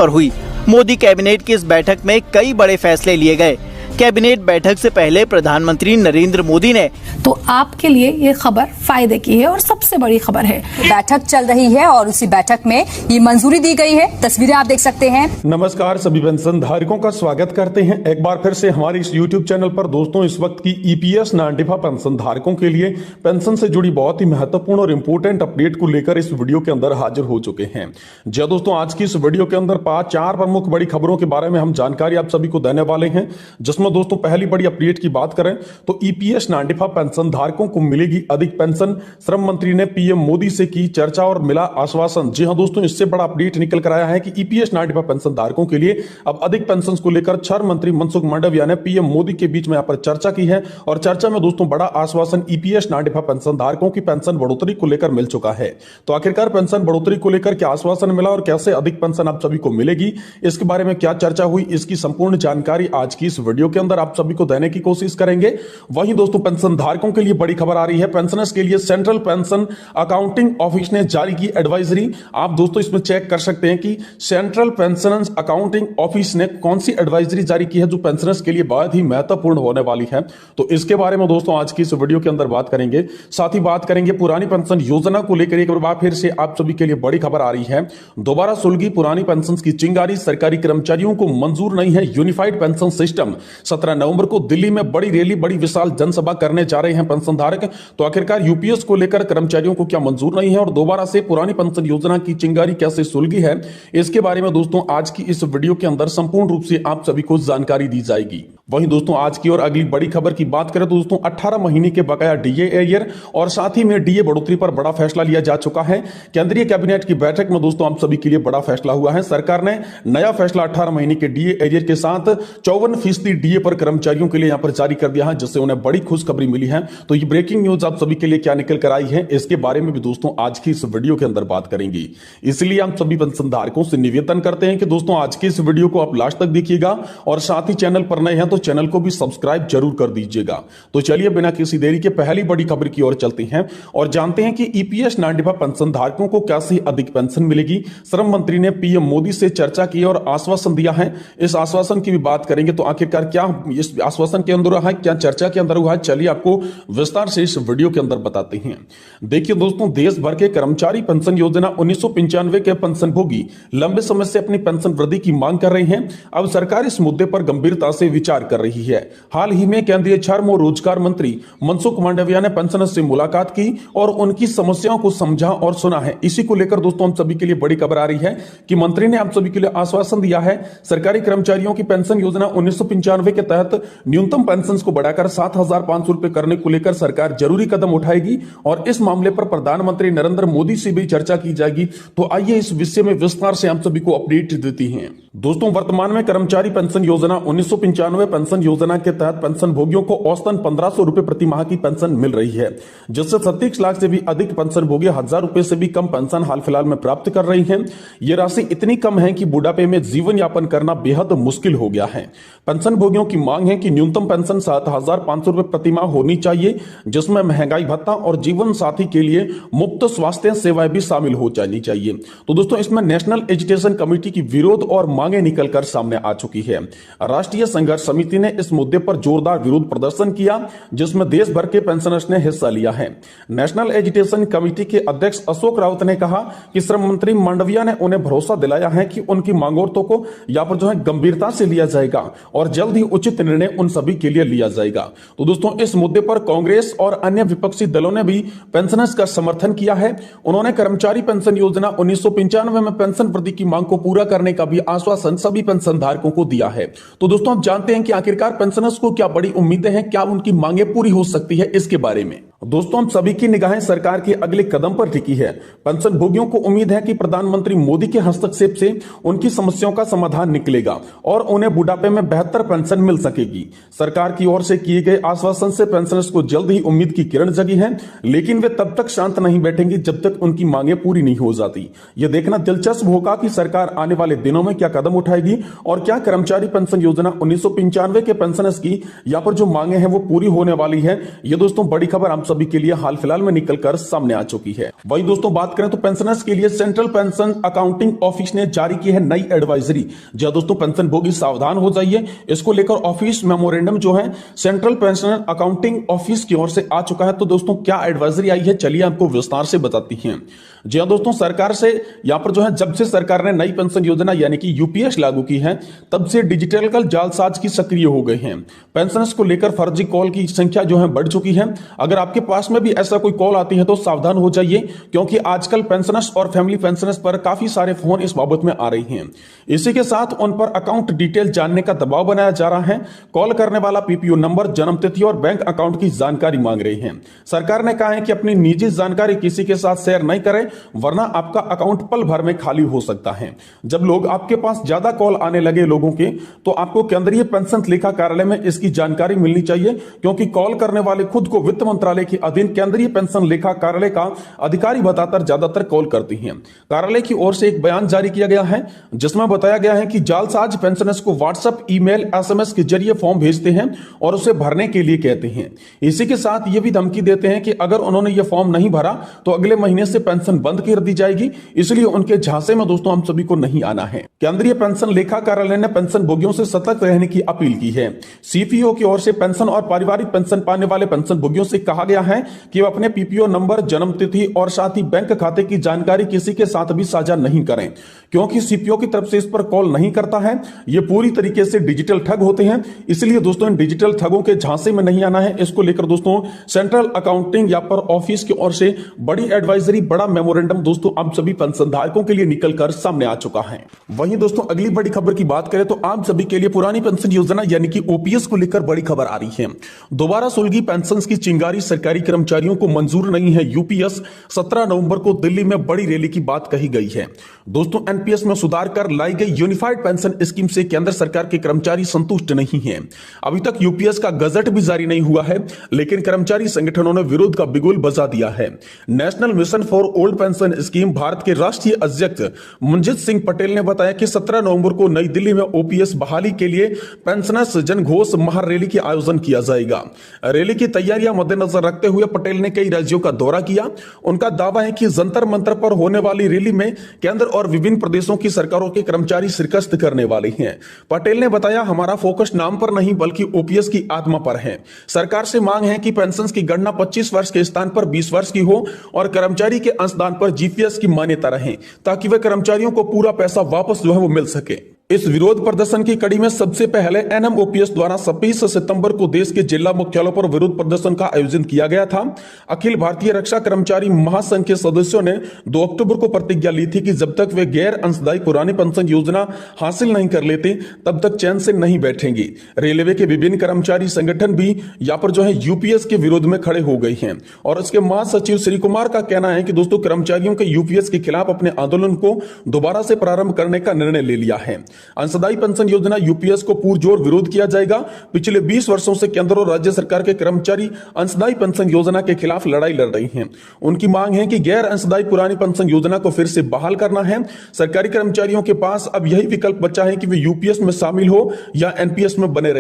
पर हुई। मोदी कैबिनेट की इस बैठक में कई बड़े फैसले लिए गए। कैबिनेट बैठक से पहले प्रधानमंत्री नरेंद्र मोदी ने तो आपके लिए ये खबर फायदे की है और सबसे बड़ी खबर है। बैठक चल रही है और उसी बैठक में ये मंजूरी दी गई है। तस्वीरें आप देख सकते हैं। नमस्कार, सभी पेंशन धारकों का स्वागत करते हैं एक बार फिर से हमारे इस YouTube चैनल पर। दोस्तों, इस वक्त की EPS नांटिफा पेंशन धारकों के लिए पेंशन से जुड़ी बहुत ही महत्वपूर्ण और इंपोर्टेंट अपडेट को लेकर इस वीडियो के अंदर हाजिर हो चुके हैं। जी दोस्तों, आज की इस वीडियो के अंदर 4 प्रमुख बड़ी खबरों के बारे में हम जानकारी आप सभी को देने वाले हैं, जिसमें दोस्तों पहली बड़ी अपडेट की बात करें तो EPS नांटिफा पेंशन धारकों को मिलेगी अधिक पेंशन। श्रम मंत्री ने PM मोदी से की चर्चा और मिला आश्वासन। जी हां दोस्तों, इससे बड़ा अपडेट निकल कर आया है कि EPS नांटिफा पेंशन धारकों के लिए अब अधिक पेंशन को लेकर श्रम मंत्री मनसुख मांडविया ने PM मोदी के बीच में यहां पर चर्चा की है और चर्चा में दोस्तों बड़ा आश्वासन EPS नांटिफा पेंशन धारकों की पेंशन बढ़ोतरी को लेकर मिल चुका है। तो आखिरकार पेंशन बढ़ोतरी को लेकर क्या आश्वासन मिला और कैसे अधिक पेंशन आप सभी को मिलेगी, इसके बारे में क्या चर्चा हुई, इसकी संपूर्ण जानकारी आज की इस वीडियो के अंदर आप सभी को देने की कोशिश करेंगे। वहीं दोस्तों पेंशन धारकों के लिए बड़ी खबर आ रही है। पेंशनर्स के लिए सेंट्रल पेंशन अकाउंटिंग ऑफिस ने जारी की एडवाइजरी। आप दोस्तों इसमें चेक कर सकते हैं कि सेंट्रल पेंशन अकाउंटिंग ऑफिस ने कौन सी एडवाइजरी जारी की है जो पेंशनर्स के लिए बहुत ही महत्वपूर्ण होने वाली है। तो इसके बारे में दोस्तों आज की इस वीडियो के अंदर बात करेंगे। साथ ही बात करेंगे पुरानी पेंशन योजना को लेकर एक बार फिर से आप सभी के लिए बड़ी खबर आ रही है। दोबारा सुलगी पुरानी पेंशन की चिंगारी, सरकारी कर्मचारियों को मंजूर नहीं है यूनिफाइड पेंशन सिस्टम। 17 नवंबर को दिल्ली में बड़ी रैली, बड़ी विशाल जनसभा करने जा रहे हैं पेंशन धारक। तो आखिरकार यूपीएस को लेकर कर्मचारियों को क्या मंजूर नहीं है और दोबारा से पुरानी पेंशन योजना की चिंगारी कैसे सुलगी है, इसके बारे में दोस्तों आज की इस वीडियो के अंदर संपूर्ण रूप से आप सभी को जानकारी दी जाएगी। वहीं दोस्तों आज की और अगली बड़ी खबर की बात करें तो दोस्तों 18 महीने के बकाया DA एरियर और साथ ही में DA बढ़ोतरी पर बड़ा फैसला लिया जा चुका है। केंद्रीय कैबिनेट की बैठक में दोस्तों आप सभी के लिए बड़ा फैसला हुआ है। सरकार ने नया फैसला 18 महीने के DA एरियर के साथ 54% DA पर कर्मचारियों के लिए यहां पर जारी कर दिया है, जिससे उन्हें बड़ी खुशखबरी मिली है। तो ये ब्रेकिंग न्यूज आप सभी के लिए क्या निकल कर आई है, इसके बारे में भी दोस्तों आज की इस वीडियो के अंदर बात करेंगे। इसलिए हम सभी पेंशन धारकों से निवेदन करते हैं कि दोस्तों आज की इस वीडियो को आप लास्ट तक देखिएगा और साथ ही चैनल पर नए हैं तो चैनल को भी सब्सक्राइब जरूर कर दीजिएगा। तो चलिए बिना किसी देरी के पहली बड़ी खबर की ओर चलते हैं और जानते हैं कि EPS नांटिफा पेंशन धारकों को कैसे अधिक पेंशन मिलेगी। श्रम मंत्री ने PM मोदी से चर्चा की और आश्वासन दिया है। इस आश्वासन की भी बात करेंगे तो आखिरकार क्या इस आश्वासन के अंदर है, क्या चर्चा के अंदर हुआ है, चलिए आपको विस्तार से इस वीडियो के अंदर बताते हैं। देखिए दोस्तों, देश भर के कर्मचारी पेंशन योजना 1995 के पेंशनभोगी लंबे समय से अपनी पेंशन वृद्धि की मांग कर रहे हैं। अब सरकार इस मुद्दे पर गंभीरता से विचार कर रही है। हाल ही में केंद्रीय श्रम और रोजगार मंत्री मनसुख मांडविया ने पेंशनर्स से मुलाकात की और उनकी समस्याओं को समझा और सुना है। इसी को लेकर दोस्तों हम सभी के लिए बड़ी खबर आ रही है कि मंत्री ने आप सभी के लिए आश्वासन दिया है। सरकारी कर्मचारियों की पेंशन योजना 1995 के तहत न्यूनतम पेंशन को बढ़ाकर 7,500 रुपए करने को लेकर सरकार जरूरी कदम उठाएगी और इस मामले पर प्रधानमंत्री नरेंद्र मोदी से भी चर्चा की जाएगी। तो आइए इस विषय में विस्तार से आप सभी को अपडेट देती हैं। दोस्तों, वर्तमान में कर्मचारी पेंशन योजना 1995 पेंशन योजना के तहत पेंशन भोगियों को औसतन 1500 रुपए प्रति माह की पेंशन मिल रही है, जिससे 37 लाख से भी अधिक पेंशन भोगी 1000 रुपए से भी कम पेंशन हाल फिलहाल में प्राप्त कर रही हैं। यह राशि इतनी कम है कि बुढ़ापे में जीवन यापन करना बेहद मुश्किल हो गया है। पेंशन भोगियों की मांग है कि न्यूनतम पेंशन 7,500 रुपए प्रति माह होनी चाहिए, जिसमें महंगाई भत्ता और जीवन साथी के लिए मुफ्त स्वास्थ्य सेवाएं भी शामिल हो जानी चाहिए। तो दोस्तों इसमें नेशनल एजुकेशन कमेटी की विरोध और मांगे निकलकर सामने आ चुकी है। राष्ट्रीय संघर्ष समिति ने इस मुद्दे पर जोरदार विरोध प्रदर्शन किया, जिसमें देश भर के पेंशनर्स ने हिस्सा लिया है। नेशनल एजुकेशन कमेटी के अध्यक्ष अशोक रावत ने कहा कि श्रम मंत्री मांडविया ने उन्हें भरोसा दिलाया है कि उनकी मांगों को यहाँ पर जो है गंभीरता से लिया जाएगा और जल्द ही उचित निर्णय उन सभी के लिए लिया जाएगा। तो दोस्तों इस मुद्दे पर कांग्रेस और अन्य विपक्षी दलों ने भी पेंशनर्स का समर्थन किया है। उन्होंने कर्मचारी पेंशन योजना 1995 में पेंशन वृद्धि की मांग को पूरा करने का भी आश्वासन सभी पेंशन धारकों को दिया है। तो दोस्तों आप जानते हैं कि आखिरकार पेंशनर्स को क्या बड़ी उम्मीदें हैं, क्या उनकी मांगे पूरी हो सकती है, इसके बारे में दोस्तों हम सभी की निगाहें सरकार के अगले कदम पर टिकी है। पेंशन भोगियों को उम्मीद है कि प्रधानमंत्री मोदी के हस्तक्षेप से उनकी समस्याओं का समाधान निकलेगा और उन्हें बुढ़ापे में बेहतर पेंशन मिल सकेगी। सरकार की ओर से किए गए आश्वासन से पेंशनर्स को जल्द ही उम्मीद की किरण जगी है, लेकिन वे तब तक शांत नहीं बैठेंगे जब तक उनकी मांगे पूरी नहीं हो जाती। यह देखना दिलचस्प होगा कि सरकार आने वाले दिनों में क्या कदम उठाएगी और क्या कर्मचारी पेंशन योजना 1995 के पेंशनर्स की यहाँ पर जो मांगे हैं वो पूरी होने वाली है। ये दोस्तों बड़ी खबर हम सभी के लिए हाल फिलहाल में निकलकर सामने आ चुकी है। वही दोस्तों बात करें तो पेंशनर्स के लिए सेंट्रल पेंशन अकाउंटिंग ऑफिस ने जारी की है नई एडवाइजरी। जी दोस्तों, पेंशन भोगी सावधान हो जाइए। इसको लेकर ऑफिस मेमोरेंडम जो है सेंट्रल पेंशन अकाउंटिंग ऑफिस की ओर से आ चुका है। तो दोस्तों क्या एडवाइजरी आई है, चलिए आपको विस्तार से बताती हैं। जी हाँ दोस्तों, सरकार से यहां पर जो है जब से सरकार ने नई पेंशन योजना यानी कि यूपीएस लागू की है तब से डिजिटल जालसाज की सक्रिय हो गए हैं। पेंशनर्स को लेकर फर्जी कॉल की संख्या जो है बढ़ चुकी है। अगर आपके पास में भी ऐसा कोई कॉल आती है तो सावधान हो जाइए, क्योंकि आजकल पेंशनर्स और फैमिली पेंशनर्स पर काफी सारे फोन इस बाबत में आ रही हैं। इसी के साथ उन पर अकाउंट डिटेल जानने का दबाव बनाया जा रहा है। कॉल करने वाला पीपीओ नंबर, जन्म तिथि और बैंक अकाउंट की जानकारी मांग रही है। सरकार ने कहा है कि अपनी निजी जानकारी किसी के साथ शेयर नहीं करें, वरना आपका अकाउंट पल भर में खाली हो सकता है। जब लोग आपके पास ज्यादा कॉल आने लगे लोगों के, तो आपको केंद्रीय पेंशन लेखा कार्यालय में इसकी जानकारी मिलनी चाहिए, क्योंकि कॉल करने वाले खुद को वित्त मंत्रालय के अधीन केंद्रीय पेंशन लेखा कार्यालय का अधिकारी बताकर ज्यादातर कॉल करती हैं। कार्यालय की ओर से एक बयान जारी किया गया है जिसमें बताया गया है कि जालसाज पेंशनर्स को व्हाट्सएप, ईमेल, एसएमएस के जरिए फॉर्म भेजते हैं और उसे भरने के लिए कहते हैं। इसी के साथ ये भी धमकी देते हैं कि अगर उन्होंने ये फॉर्म नहीं भरा तो अगले महीने से पेंशन बंद कर दी जाएगी, इसलिए उनके झांसे में दोस्तों हम सभी को नहीं आना है। केंद्रीय पेंशन लेखा कार्यालय ने पेंशन भोगियों से सतर्क रहने की अपील की है। सीपीओ की ओर से पेंशन और पारिवारिक पेंशन पाने वाले पेंशन भोगियों से कहा गया है कि वे अपने पीपीओ नंबर, जन्म तिथि और साथ ही बैंक खाते की जानकारी किसी के साथ भी साझा नहीं करें, क्योंकि सीपीओ की तरफ से इस पर कॉल नहीं करता है। ये पूरी तरीके से डिजिटल ठग होते हैं, इसलिए दोस्तों इन डिजिटल ठगों के झांसे में नहीं आना है। इसको लेकर दोस्तों सेंट्रल अकाउंटिंग या पर ऑफिस की ओर से बड़ी एडवाइजरी, बड़ा मेमोरेंडम दोस्तों आप सभी पेंशनधारकों के लिए निकलकर सामने आ चुका है। वहीं दोस्तों अगली बड़ी खबर की बात करें तो आप सभी के लिए पुरानी पेंशन योजना यानी कि ओपीएस को लेकर बड़ी खबर आ रही है। दोबारा सुलगी पेंशन की चिंगारी सरकारी कर्मचारियों को मंजूर नहीं है यूपीएस। 17 नवंबर को दिल्ली में बड़ी रैली की बात कही गई है। दोस्तों एनपीएस में सुधार कर लाई गई यूनिफाइड पेंशन स्कीम से केंद्र सरकार के कर्मचारी संतुष्ट नहीं है। अभी तक यूपीएस का गजट भी जारी नहीं हुआ है, लेकिन कर्मचारी संगठनों ने विरोध का बिगुल बजा दिया है। National mission for old pension scheme Bharat के राष्ट्रीय अध्यक्ष मंजीत सिंह पटेल ने बताया कि 17 नवंबर को नई दिल्ली में ओपीएस बहाली के लिए पेंशनर्स जनघोष महारैली का आयोजन किया जाएगा। रैली की तैयारियां मद्देनजर रखते हुए पटेल ने कई राज्यों का दौरा किया। उनका दावा है कि जंतर मंतर पर होने वाली रैली में केंद्र और विभिन्न प्रदेशों की सरकारों के कर्मचारी शिरकत करने वाले हैं। पटेल ने बताया, हमारा फोकस नाम पर नहीं बल्कि ओपीएस की आत्मा पर है। सरकार से मांग है कि पेंशन की गणना 25 वर्ष के स्थान पर 20 वर्ष की हो और कर्मचारी के अंशदान पर जीपीएस की मान्यता रहे, ताकि वे कर्मचारियों को पूरा पैसा वापस जो है वो मिल सके। इस विरोध प्रदर्शन की कड़ी में सबसे पहले एनएमओपीएस द्वारा 26 सितंबर को देश के जिला मुख्यालयों पर विरोध प्रदर्शन का आयोजन किया गया था। अखिल भारतीय रक्षा कर्मचारी महासंघ के सदस्यों ने 2 अक्टूबर को प्रतिज्ञा ली थी कि जब तक वे गैर अंशदायी पुरानी पेंशन योजना हासिल नहीं कर लेते तब तक चैन से नहीं बैठेंगे। रेलवे के विभिन्न कर्मचारी संगठन भी यहाँ पर जो है यूपीएस के विरोध में खड़े हो गए हैं और इसके महासचिव श्री कुमार का कहना है कि दोस्तों कर्मचारियों के यूपीएस के खिलाफ अपने आंदोलन को दोबारा से प्रारंभ करने का निर्णय ले लिया है। अंशदायी पेंशन योजना यूपीएस को पुरजोर विरोध किया जाएगा। पिछले 20 वर्षों से केंद्र और राज्य सरकार के कर्मचारी अंशदायी पेंशन योजना के खिलाफ लड़ाई लड़ रही हैं। उनकी मांग है कि गैर अंशदायी पुरानी पेंशन योजना को फिर से बहाल करना है। सरकारी कर्मचारियों के पास अब यही विकल्प बचा है कि वे यूपीएस में शामिल हो या एनपीएस में बने रहे।